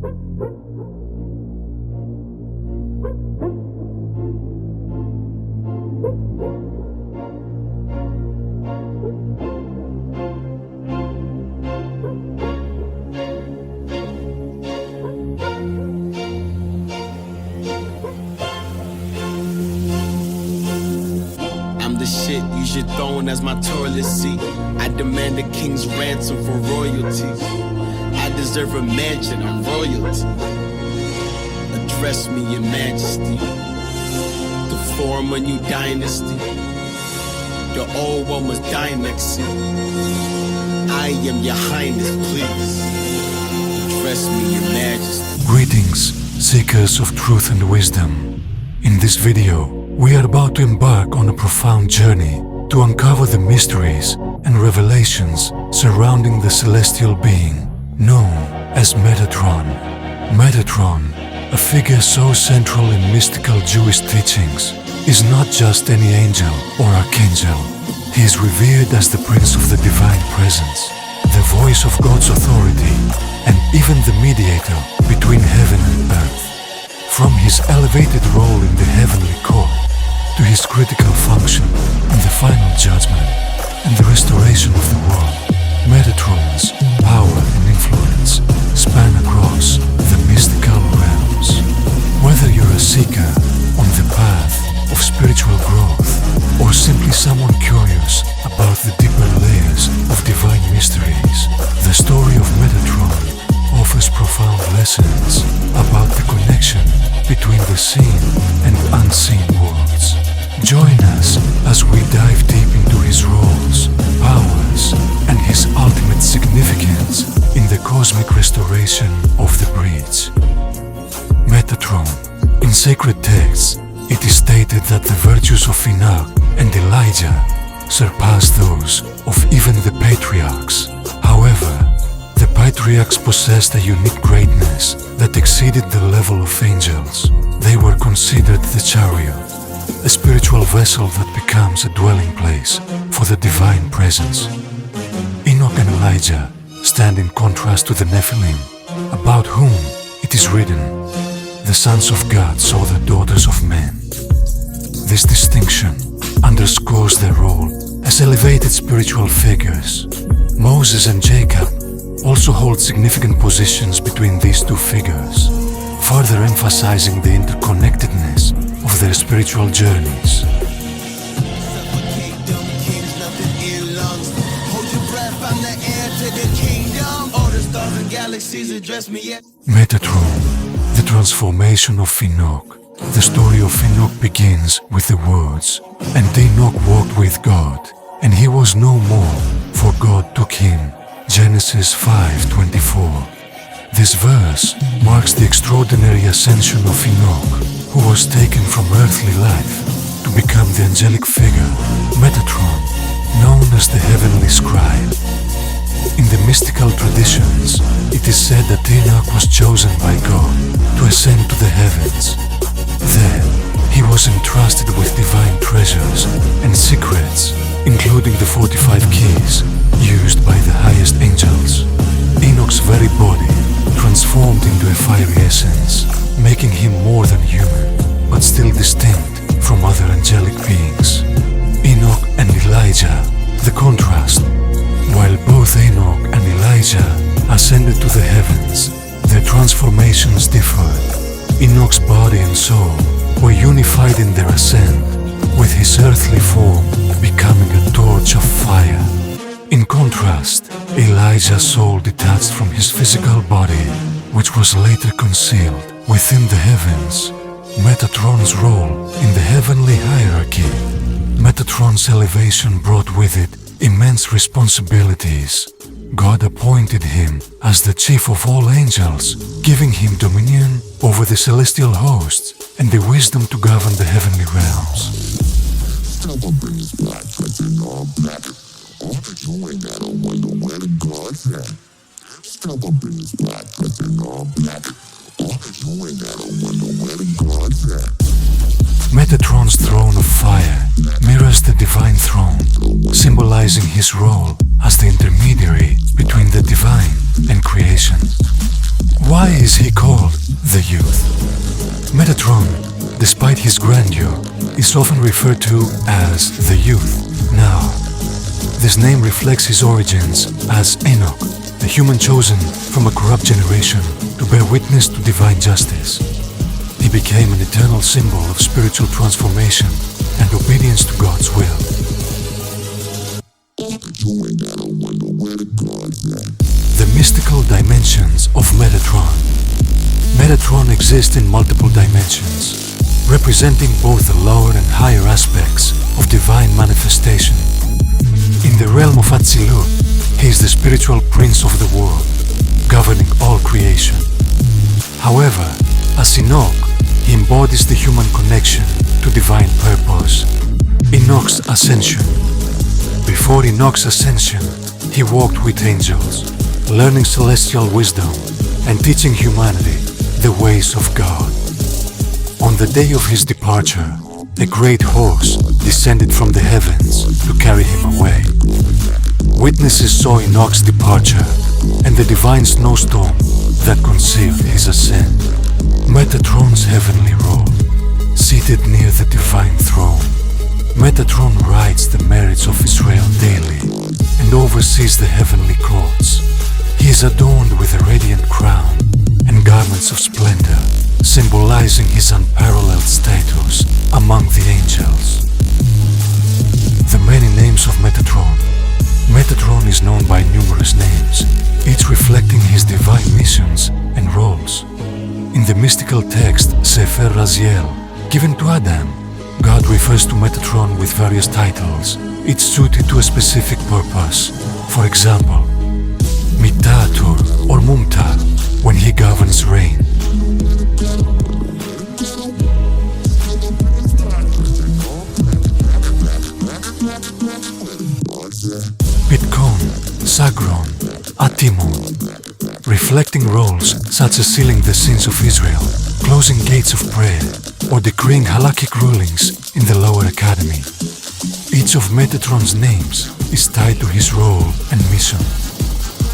The shit you should throw in as my toilet seat. I demand a king's ransom for royalty. I deserve a mansion, I'm royalty. Address me, your majesty. To form a new dynasty. The old one was dynasty. I am your highness, please. Address me, your majesty. Greetings, seekers of truth and wisdom. In this video, we are about to embark on a profound journey to uncover the mysteries and revelations surrounding the celestial being known as Metatron. Metatron, a figure so central in mystical Jewish teachings, is not just any angel or archangel. He is revered as the Prince of the Divine Presence, the voice of God's authority, and even the mediator between heaven and earth. From his elevated role in the heavenly court to his critical function in the final judgment and the restoration of the world, Metatron's power and influence span across the mystical realms. Whether you're a seeker on the path of spiritual growth or simply someone curious about the deeper layers of divine mysteries, the story of Metatron offers profound lessons about the connection between the seen and unseen worlds. Join us as we dive deep into his roles, powers, and his ultimate significance in the cosmic restoration of the breach. Metatron. In sacred texts, it is stated that the virtues of Enoch and Elijah surpass those of even the patriarchs. However, the patriarchs possessed a unique greatness that exceeded the level of angels. They were considered the chariot, a spiritual vessel that becomes a dwelling place for the divine presence. Enoch and Elijah stand in contrast to the Nephilim, about whom it is written, "The sons of God saw the daughters of men." This distinction underscores their role as elevated spiritual figures. Moses and Jacob also hold significant positions between these two figures, further emphasizing the interconnectedness of their spiritual journeys. Metatron, the transformation of Enoch. The story of Enoch begins with the words, "And Enoch walked with God, and he was no more, for God took him." Genesis 5:24. This verse marks the extraordinary ascension of Enoch, who was taken from earthly life to become the angelic figure, Metatron, known as the heavenly scribe. In the mystical traditions, it is said that Enoch was chosen by God to ascend to the heavens. There, he was entrusted with divine treasures and secrets, including the 45 keys used by the highest angels. Enoch's very body transformed into a fiery essence, making him more than human, but still distinct from other angelic beings. Enoch and Elijah, the contrast. While both Enoch and Elijah ascended to the heavens, their transformations differed. Enoch's body and soul were unified in their ascent, with his earthly form becoming a torch of fire. In contrast, Elijah's soul detached from his physical body, which was later concealed within the heavens. Metatron's role in the heavenly hierarchy. Metatron's elevation brought with it immense responsibilities. God appointed him as the chief of all angels, giving him dominion over the celestial hosts and the wisdom to govern the heavenly realms. Metatron's throne of fire mirrors the divine throne, symbolizing his role as the intermediary between the divine and creation. why is he called the Youth? Metatron, despite his grandeur, is often referred to as the Youth. Now, this name reflects his origins as Enoch, the human chosen from a corrupt generation to bear witness to divine justice. He became an eternal symbol of spiritual transformation and obedience to God's will. The mystical dimensions of Metatron. Metatron exists in multiple dimensions, representing both the lower and higher aspects of divine manifestation. In the realm of Atzilut, he is the spiritual prince of the world, governing all creation. However, as Enoch, he embodies the human connection to divine purpose. Enoch's ascension. Before Enoch's ascension, he walked with angels, learning celestial wisdom and teaching humanity the ways of God. On the day of his departure, a great horse descended from the heavens to carry him away. Witnesses saw Enoch's departure and the divine snowstorm that concealed his ascent. Metatron's heavenly role. Seated near the divine throne, Metatron writes the merits of Israel daily and oversees the heavenly courts. He is adorned with a radiant crown and garments of splendor, symbolizing his unparalleled status among the angels. The many names of Metatron. Metatron is known by numerous names, each reflecting his divine missions and roles. In the mystical text Sefer Raziel, given to Adam, God refers to Metatron with various titles, each suited to a specific purpose. For example, Mitator or Mumtar, when he governs rain. Pitkon, Sagron, Atimon, reflecting roles such as sealing the sins of Israel, closing gates of prayer, or decreeing halakhic rulings in the lower academy. Each of Metatron's names is tied to his role and mission.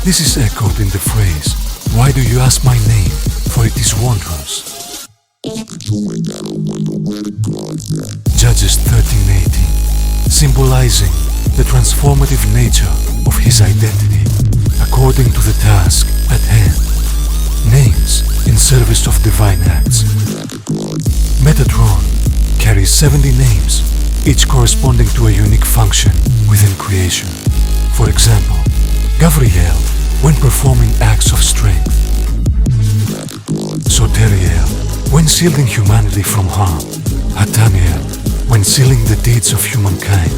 This is echoed in the phrase, "Why do you ask my name? For it is wondrous." Judges 13:18, symbolizing the transformative nature of his identity according to the task at hand. Names in service of divine acts. Metatron carries 70 names, each corresponding to a unique function within creation. For example, Gavriel, when performing acts of strength. Soteriel, when shielding humanity from harm. Hataniel, when sealing the deeds of humankind.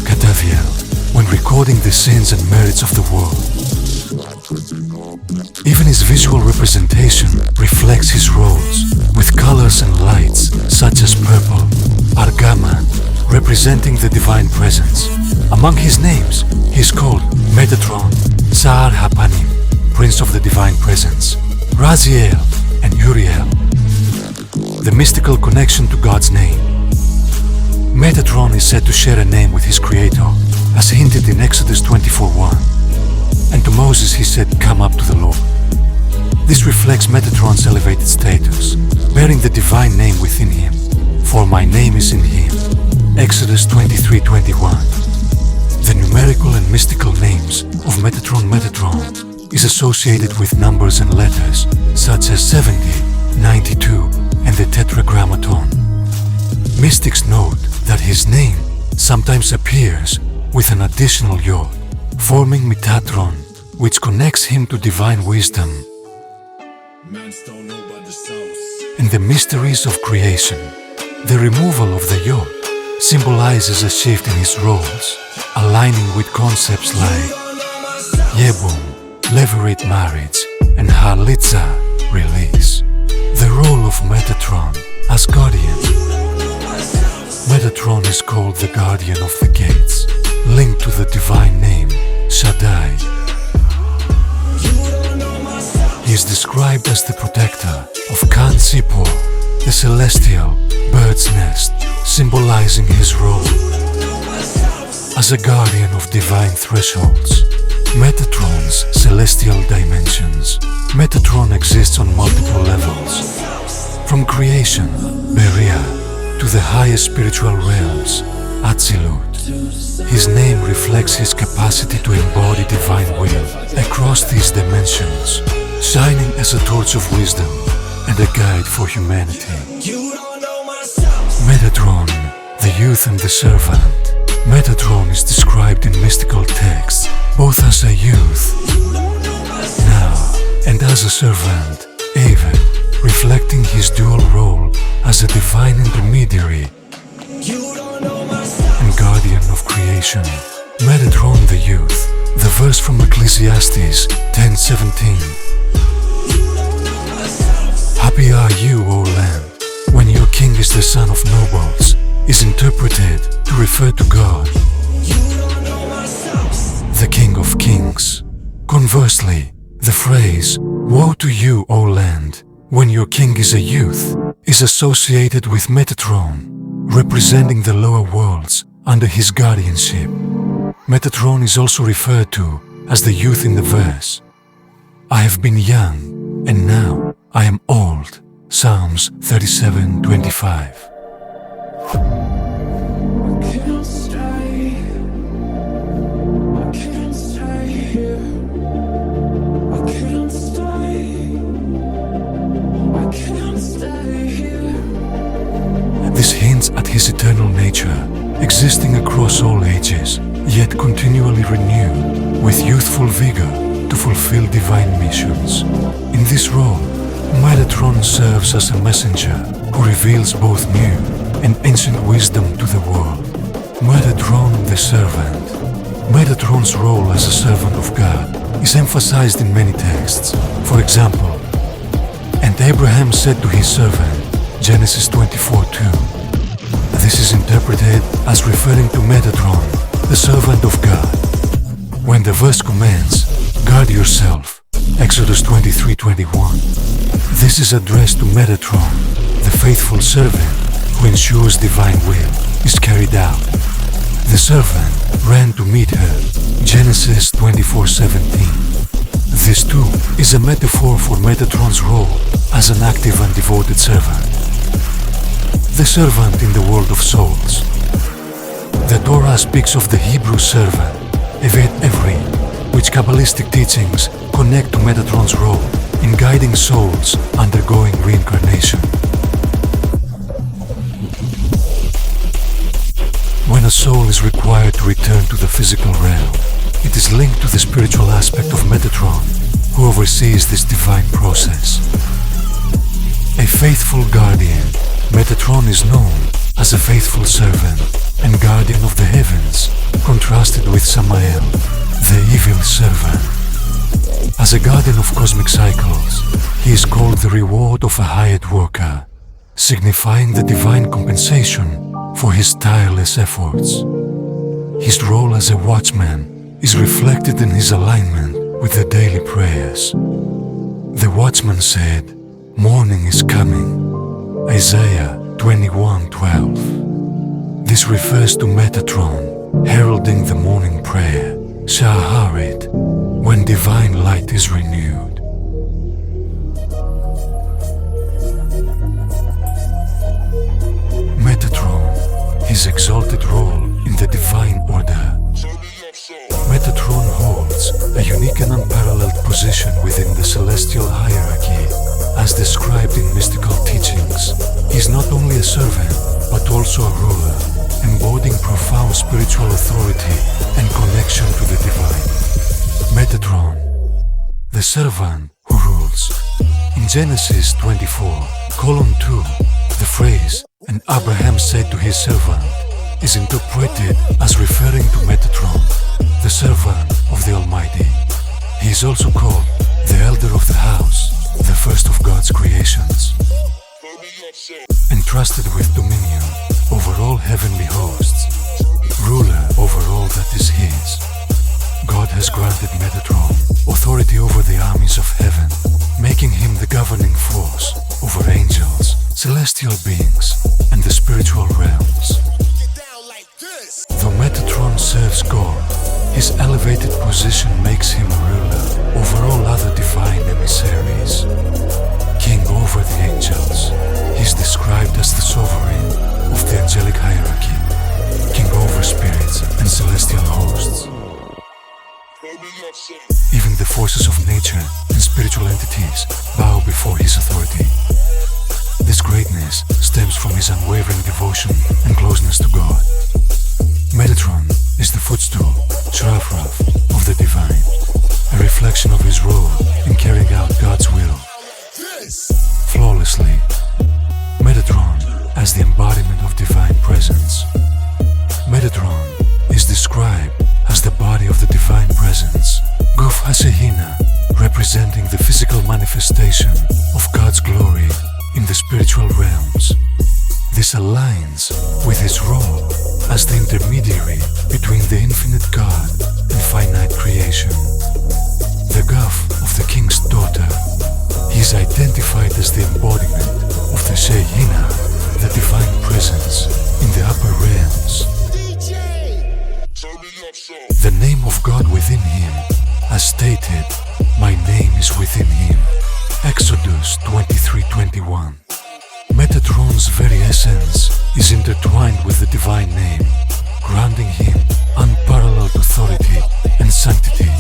Kataviel, when recording the sins and merits of the world. Even his visual representation reflects his roles, with colors and lights such as purple, Argaman, representing the divine presence. Among his names, he is called Metatron, Sa'ar Hapanim, Prince of the Divine Presence, Raziel, and Uriel. The mystical connection to God's name. Metatron is said to share a name with his creator, as hinted in Exodus 24:1. And to Moses he said, "Come up to the Lord." This reflects Metatron's elevated status, bearing the divine name within him. "For my name is in him." Exodus 23:21. The numerical and mystical names of Metatron is associated with numbers and letters such as 70, 92, and the Tetragrammaton. Mystics note that his name sometimes appears with an additional yod, forming Metatron, which connects him to divine wisdom and the mysteries of creation. The removal of the yod symbolizes a shift in his roles, aligning with concepts like Yebum, levirate marriage, and Halitza, release. The role of Metatron as guardian. Metatron is called the guardian of the gates, linked to the divine name, Shaddai. He is described as the protector of Kan Sipor, the celestial bird's nest, symbolizing his role as a guardian of divine thresholds. Metatron's celestial dimensions. Metatron exists on multiple levels. From creation, Berea, to the highest spiritual realms, Atzilut. His name reflects his capacity to embody divine will across these dimensions, shining as a torch of wisdom and a guide for humanity. Metatron, the youth and the servant. Metatron is described in mystical texts both as a youth, now, and as a servant, Aven, reflecting his dual role as a divine intermediary and guardian of creation. Metatron the youth, the verse from Ecclesiastes 10:17. Happy are you, O land, when your king is the son of nobles, is interpreted to refer to God, the King of Kings. Conversely, the phrase, woe to you, O land, when your king is a youth, is associated with Metatron, representing the lower worlds under his guardianship. Metatron is also referred to as the youth in the verse. I have been young, and now I am old. Psalms 37:25. This hints at his eternal nature, existing across all ages, yet continually renewed with youthful vigor to fulfill divine missions. In this role, Metatron serves as a messenger who reveals both new and ancient wisdom to the world. Metatron the servant. Metatron's role as a servant of God is emphasized in many texts. For example, and Abraham said to his servant, Genesis 24:2. This is interpreted as referring to Metatron, the servant of God. When the verse commands, guard yourself, Exodus 23:21. This is addressed to Metatron, the faithful servant who ensures divine will is carried out. The servant ran to meet her, Genesis 24:17. This too is a metaphor for Metatron's role as an active and devoted servant. The servant in the world of souls. The Torah speaks of the Hebrew servant, Evet Evri, which Kabbalistic teachings connect to Metatron's role in guiding souls undergoing reincarnation. When a soul is required to return to the physical realm, it is linked to the spiritual aspect of Metatron, who oversees this divine process. A faithful guardian, Metatron is known as a faithful servant and guardian of the heavens, contrasted with Samael, the evil servant. As a guardian of cosmic cycles, he is called the reward of a hired worker, signifying the divine compensation for his tireless efforts. His role as a watchman is reflected in his alignment with the daily prayers. The watchman said, "Morning is coming." Isaiah 21:12. This refers to Metatron, heralding the morning prayer, Shaharit, when divine light is renewed. Metatron, his exalted role in the divine order. Metatron holds a unique and unparalleled position within the celestial hierarchy. As described in mystical teachings, he is not only a servant, but also a ruler, embodying profound spiritual authority and connection to the divine. Metatron, the servant who rules. In Genesis 24:2, the phrase, "And Abraham said to his servant," is interpreted as referring to Metatron, the servant of the Almighty. He is also called the elder of the house, the first of God's creations, entrusted with dominion over all heavenly hosts, ruler over all that is his. God has granted Metatron authority over the armies of heaven, making him the governing force over angels, celestial beings, and the spiritual realms. Though Metatron serves God, His elevated position makes him ruler over all other divine emissaries. King over the angels, he is described as the sovereign of the angelic hierarchy, king over spirits and celestial hosts. Even the forces of nature and spiritual entities bow before his authority. This greatness stems from his unwavering devotion and closeness to God. Metatron is the footstool, shrafraf, of the divine, a reflection of his role in carrying out God's will flawlessly. Metatron as the embodiment of divine presence. Metatron is described as the body of the divine presence, Guf Hasehina, representing the physical manifestation of God's glory in the spiritual realms. This aligns with his role as the intermediary between the infinite God and finite creation. The Guf of the king's daughter, he is identified as the embodiment of the Shehina, the divine presence in the upper realms. The name of God within him, as stated, "My name is within him." Exodus 23:21. Metatron's very essence is intertwined with the divine name, granting him unparalleled authority and sanctity.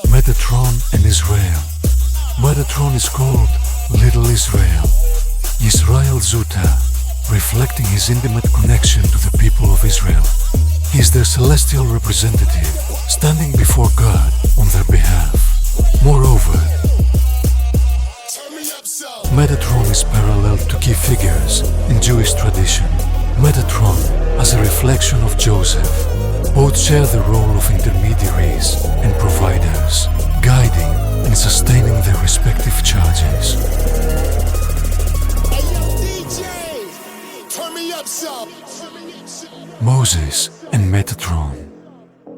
Metatron and Israel. Metatron is called Little Israel, Yisrael Zuta, reflecting his intimate connection to the people of Israel. He is their celestial representative, standing before God on their behalf. Moreover, Metatron is parallel to key figures in Jewish tradition. Metatron as a reflection of Joseph. Both share the role of intermediaries and providers, guiding and sustaining their respective charges. Moses and Metatron.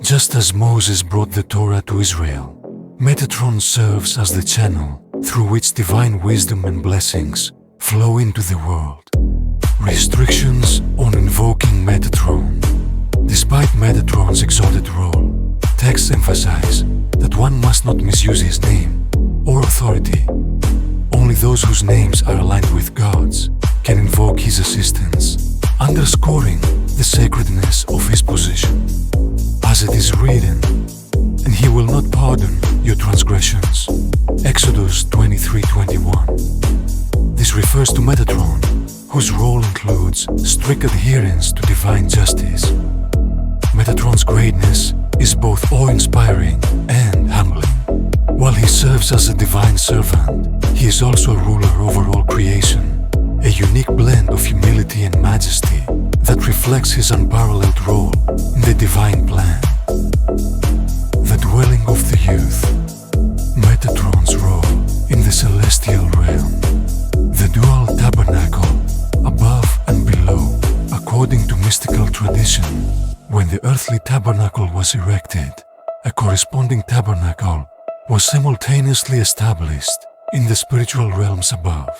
Just as Moses brought the Torah to Israel, Metatron serves as the channel through which divine wisdom and blessings flow into the world. Restrictions on invoking Metatron. Despite Metatron's exalted role, texts emphasize that one must not misuse his name or authority. Only those whose names are aligned with God's can invoke his assistance, underscoring the sacredness of his position. As it is written, "And he will not pardon your transgressions." Exodus 23:21. This refers to Metatron, whose role includes strict adherence to divine justice. Metatron's greatness is both awe-inspiring and humbling. While he serves as a divine servant, he is also a ruler over all creation, a unique blend of humility and majesty that reflects his unparalleled role in the divine plan. The dwelling of the youth. Metatron's role in the celestial realm. The dual tabernacle, above and below, according to mystical tradition. When the earthly tabernacle was erected, a corresponding tabernacle was simultaneously established in the spiritual realms above.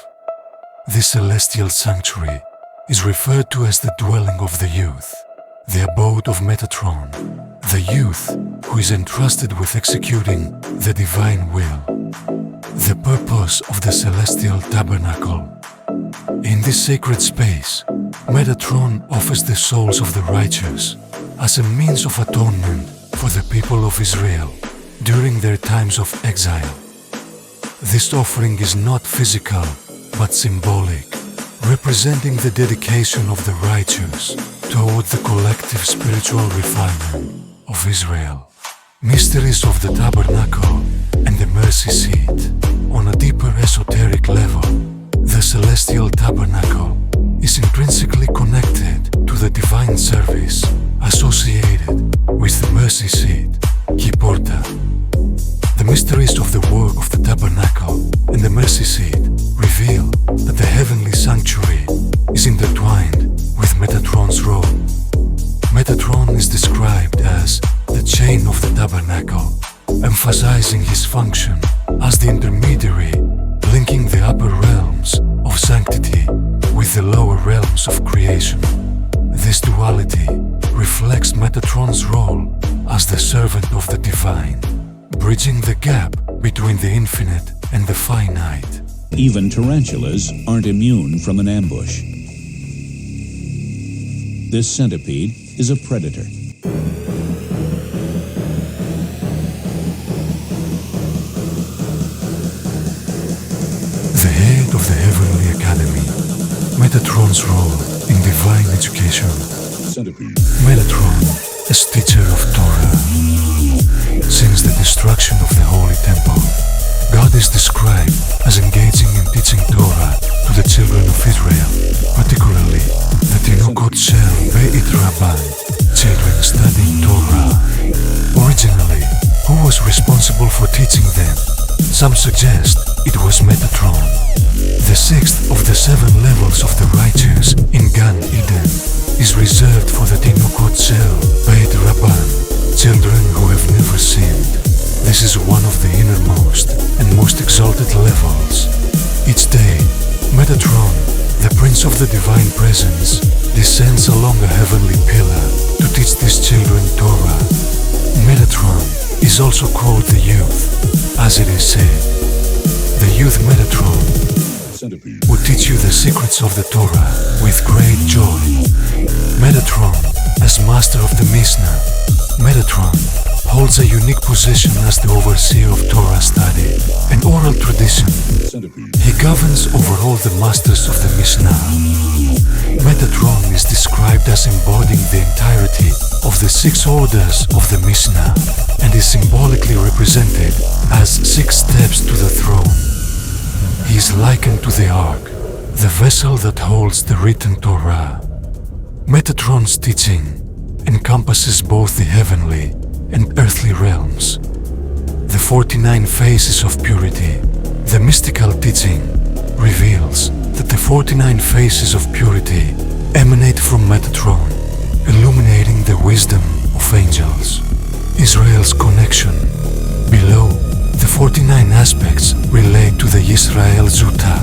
This celestial sanctuary is referred to as the dwelling of the youth, the abode of Metatron, the youth who is entrusted with executing the divine will. The purpose of the celestial tabernacle. In this sacred space, Metatron offers the souls of the righteous as a means of atonement for the people of Israel during their times of exile. This offering is not physical but symbolic, representing the dedication of the righteous toward the collective spiritual refinement of Israel. Mysteries of the tabernacle and the mercy seat. On a deeper esoteric level, the celestial tabernacle is intrinsically connected to the divine service associated with the mercy seat, Kiporta. The mysteries of the work of the tabernacle and the mercy seat reveal that the heavenly sanctuary is intertwined with Metatron's role. Metatron is described as the chain of the tabernacle, emphasizing his function as the intermediary linking the upper realms of sanctity with the lower realms of creation. This duality reflects Metatron's role as the servant of the divine, bridging the gap between the infinite and the finite. Even tarantulas aren't immune from an ambush. This centipede is a predator. The head of the Heavenly Academy, Metatron's role in divine education. Metatron, as teacher of Torah. Since the destruction of the Holy Temple, God is described as engaging in teaching Torah to the children of Israel, particularly the Tinukot Shel Beit Rabban, children studying Torah. Originally, who was responsible for teaching them? Some suggest it was Metatron. The sixth of the 7 levels of the righteous in Gan Eden is reserved for the Tinukot Shel Beit Rabban, children who have never sinned. This is one of the innermost and most exalted levels. Each day, Metatron, the Prince of the Divine Presence, descends along a heavenly pillar to teach these children Torah. Metatron is also called the Youth, as it is said. The Youth Metatron will teach you the secrets of the Torah with great joy. Metatron, as master of the Mishnah, Metatron holds a unique position as the overseer of Torah study and oral tradition. He governs over all the masters of the Mishnah. Metatron is described as embodying the entirety of the 6 orders of the Mishnah and is symbolically represented as 6 steps to the throne. He is likened to the Ark, the vessel that holds the written Torah. Metatron's teaching encompasses both the heavenly and earthly realms. The 49 phases of purity, the mystical teaching, reveals that the 49 phases of purity emanate from Metatron, illuminating the wisdom of angels. Israel's connection. Below, the 49 aspects relate to the Yisrael Zuta,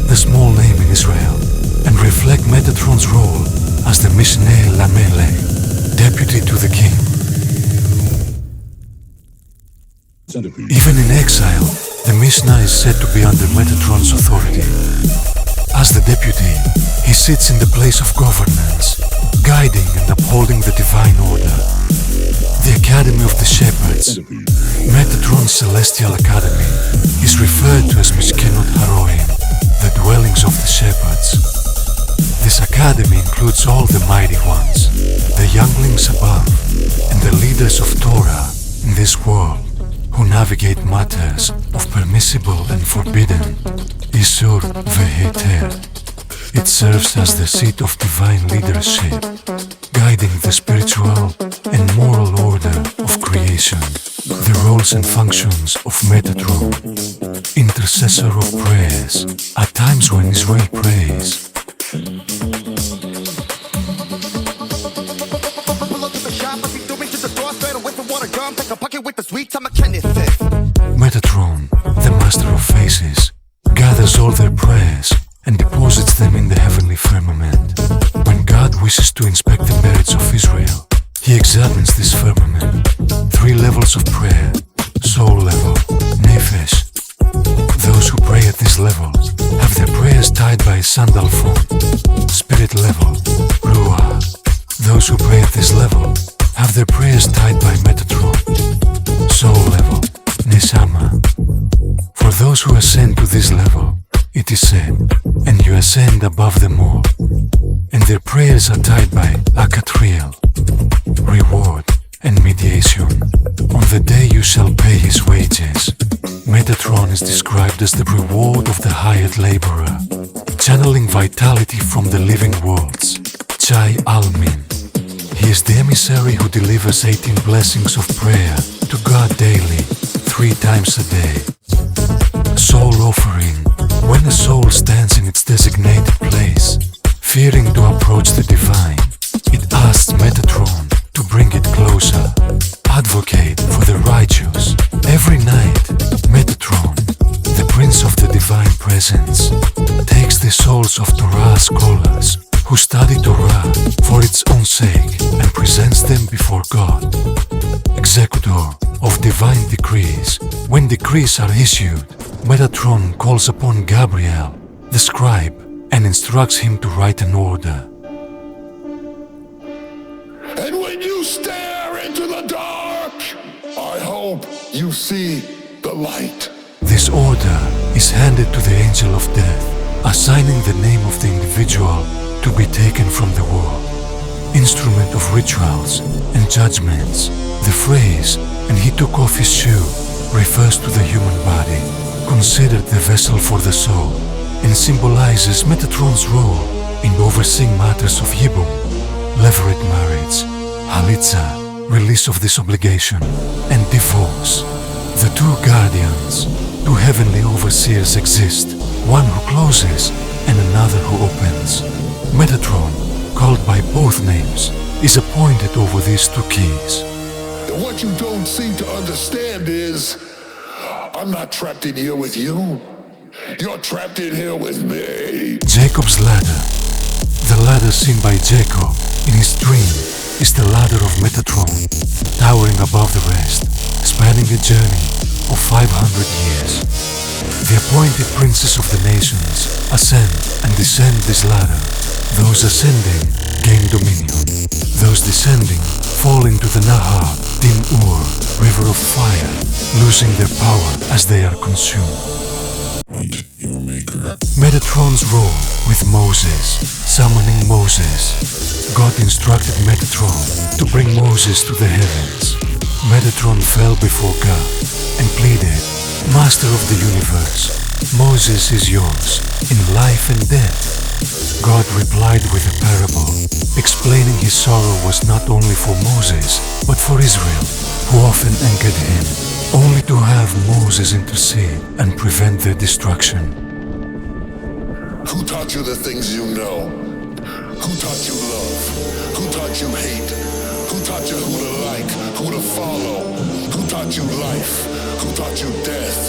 the small name in Israel, and reflect Metatron's role as the Mishneh Lamelech, deputy to the king. Even in exile, the Mishnah is said to be under Metatron's authority. As the deputy, he sits in the place of governance, guiding and upholding the divine order. The Academy of the Shepherds, Metatron's Celestial Academy, is referred to as Mishkenot Haroim, the dwellings of the shepherds. This academy includes all the mighty ones, the younglings above, and the leaders of Torah in this world, who navigate matters of permissible and forbidden, Isur veHeter. It serves as the seat of divine leadership, guiding the spiritual and moral order of creation. The roles and functions of Metatron, intercessor of prayers, at times when Israel prays. Metatron, the master of faces, gathers all their prayers and deposits them in the heavenly firmament. When God wishes to inspect the merits of Israel, he examines this firmament. 3 levels of prayer: soul level, nefesh. Those who pray at this level have their prayers tied by a sandal phone. Spirit level, ruah. Those who pray at this level have their prayers tied by Metatron. Soul level, neshama. For those who ascend to this level, it is said, and you ascend above them all, and their prayers are tied by akatriel, reward and mediation. On the day you shall pay his wages. Metatron is described as the reward of the hired laborer, channeling vitality from the living worlds, Chai Almin. He is the emissary who delivers 18 blessings of prayer to God daily, 3 times a day. Soul offering. When a soul stands in its designated place, fearing to approach the divine, it asks Metatron to bring it closer. Advocate for the righteous. Every night, Metatron, the Prince of the Divine Presence, takes the souls of Torah scholars who study Torah for its own sake and presents them before God. Executor of divine decrees. When decrees are issued, Metatron calls upon Gabriel, the scribe, and instructs him to write an order. And when you stare into the dark, I hope you see the light. This order is handed to the angel of death, assigning the name of the individual to be taken from the world. Instrument of rituals and judgments. The phrase, "and he took off his shoe," refers to the human body, considered the vessel for the soul, and symbolizes Metatron's role in overseeing matters of Yibum, levirate marriage, halitza, release of this obligation, and divorce. The two guardians, two heavenly overseers exist, one who closes and another who opens. Metatron, called by both names, is appointed over these two keys. What you don't seem to understand is, I'm not trapped in here with you. You're trapped in here with me. Jacob's ladder. The ladder seen by Jacob in his dream is the ladder of Metatron, towering above the rest, spanning a journey of 500 years. The appointed princes of the nations ascend and descend this ladder. Those ascending gain dominion. Those descending fall into the Nahar, Din-Ur, river of fire, losing their power as they are consumed. Your maker. Metatron's role with Moses, summoning Moses. God instructed Metatron to bring Moses to the heavens. Metatron fell before God and pleaded, "Master of the universe, Moses is yours in life and death." God replied with a parable, explaining his sorrow was not only for Moses, but for Israel, who often angered him, only to have Moses intercede and prevent their destruction. Who taught you the things you know? Who taught you love? Who taught you hate? Who taught you who to like, who to follow? Who taught you life? Who taught you death?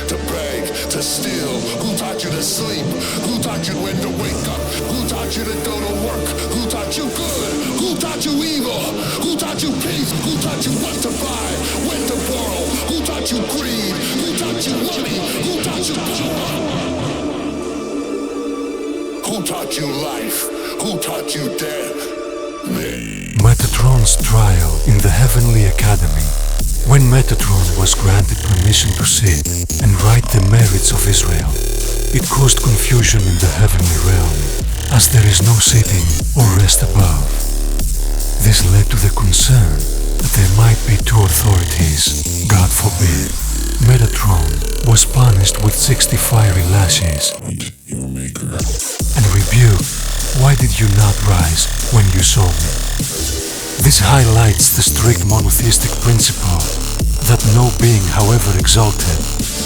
To beg, to steal? Who taught you to sleep? Who taught you when to wake up? Who taught you to go to work? Who taught you good? Who taught you evil? Who taught you peace? Who taught you what to buy? When to borrow? Who taught you greed? Who taught you money? Who taught you power? Who taught you life? Who taught you death? Me. Metatron's trial in the Heavenly Academy. When Metatron was granted permission to sit and write the merits of Israel, it caused confusion in the heavenly realm, as there is no sitting or rest above. This led to the concern that there might be two authorities, God forbid. Metatron was punished with 60 fiery lashes Your maker. and rebuked, "Why did you not rise when you saw me?" This highlights the strict monotheistic principle that no being, however exalted,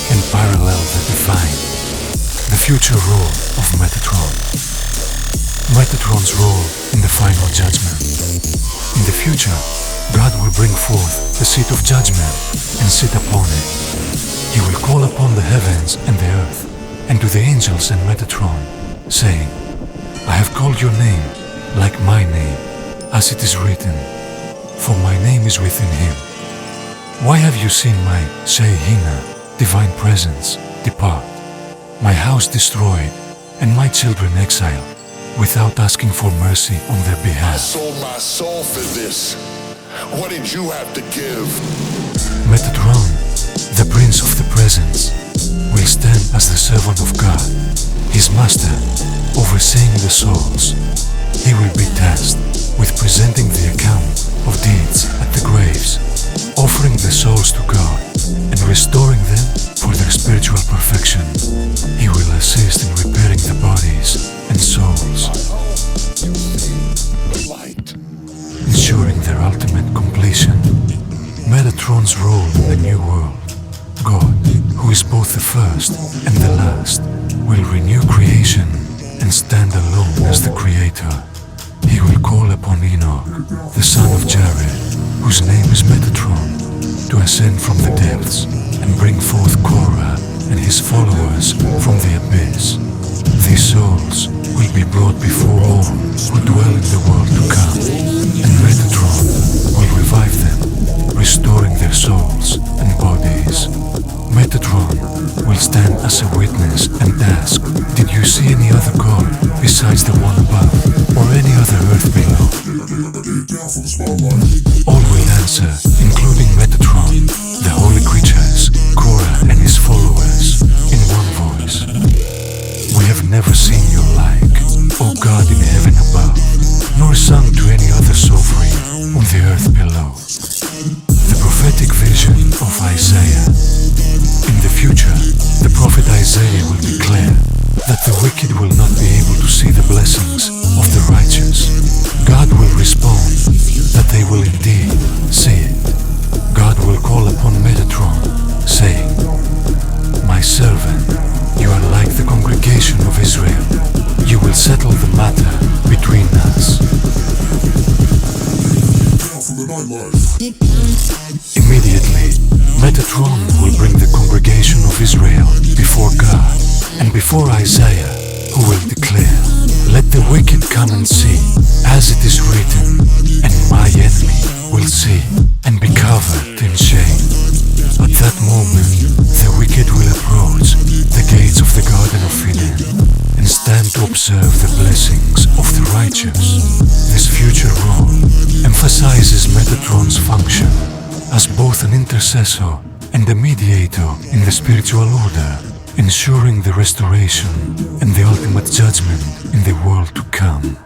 can parallel the divine. The future role of Metatron. Metatron's role in the final judgment. In the future, God will bring forth the seat of judgment and sit upon it. He will call upon the heavens and the earth, and to the angels and Metatron, saying, "I have called your name like my name, as it is written, for my name is within him. Why have you seen my Shehinah, divine presence, depart, my house destroyed, and my children exiled, without asking for mercy on their I behalf?" sold my soul for this. What did you have to give? Metatron, the prince of the presence, will stand as the servant of God, his master, overseeing the souls. He will be tasked with presenting the account of deeds at the graves, offering the souls to God and restoring them for their spiritual perfection. He will assist in repairing the bodies and souls, You see the light. ensuring their ultimate completion. Metatron's role in the new world. God, who is both the first and the last, will renew creation and stand alone as the creator. He will call upon Enoch, the son of Jared, whose name is Metatron, to ascend from the depths and bring forth Korah and his followers from the abyss. These souls will be brought before all who dwell in the world to come, and Metatron will revive them, restoring their souls and bodies. Metatron will stand as a witness and ask, did you see any other god besides the one above, or any other earth below? All will answer, including Metatron, the holy creatures, Korah and his followers, in one voice. We have never seen your like, O God in heaven above, nor sung to any other sovereign on the earth below. The prophetic vision of Isaiah. In the future, the prophet Isaiah will declare that the wicked will not be able to see the blessings of the righteous. God will respond that they will indeed see it. God will call upon Metatron, saying, my servant, you are like the congregation of Israel. You will settle the matter between us. Immediately, Metatron will bring the congregation of Israel before God and before Isaiah, who will declare, let the wicked come and see, as it is written, and my enemy will see and be covered in shame. At that moment, the wicked will approach the gates of the Garden of Eden and stand to observe the blessings of the righteous. This future role emphasizes Metatron's function as both an intercessor and a mediator in the spiritual order, ensuring the restoration and the ultimate judgment in the world to come.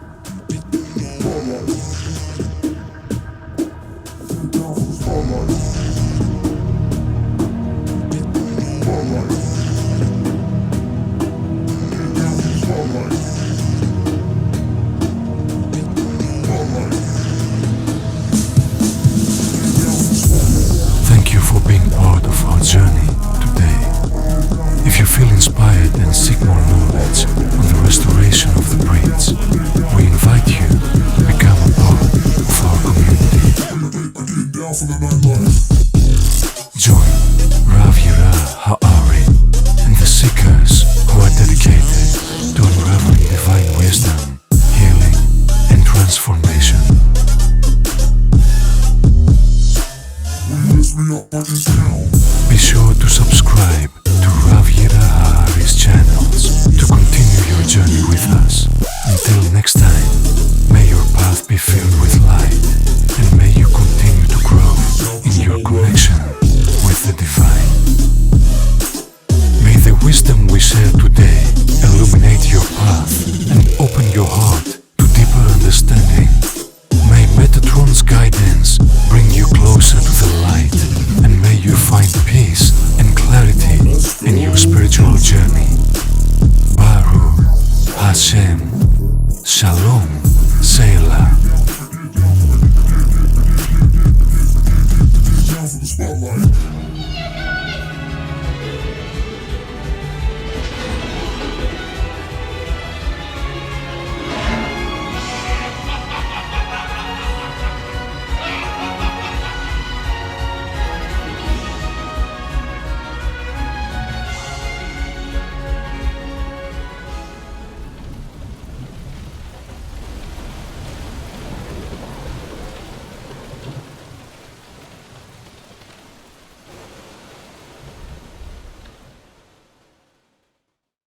Thank you for being part of our journey today. If you feel inspired and seek more knowledge on the restoration of the prince, we invite you to become a part of our community. Join Rav Yira Ha'ari and the seekers who are dedicated to unraveling divine wisdom, healing, and transformation. Be sure to subscribe to Rav Yira Ha'ari's channels to continue your journey with us. Until next time, may your path be filled with light, and may you continue to grow in your connection with the divine. May the wisdom we share today illuminate your path and open your heart to deeper understanding. May Metatron's guidance bring you closer to the light, and may you find peace and clarity in your spiritual journey. Baruch Hashem. Shalom.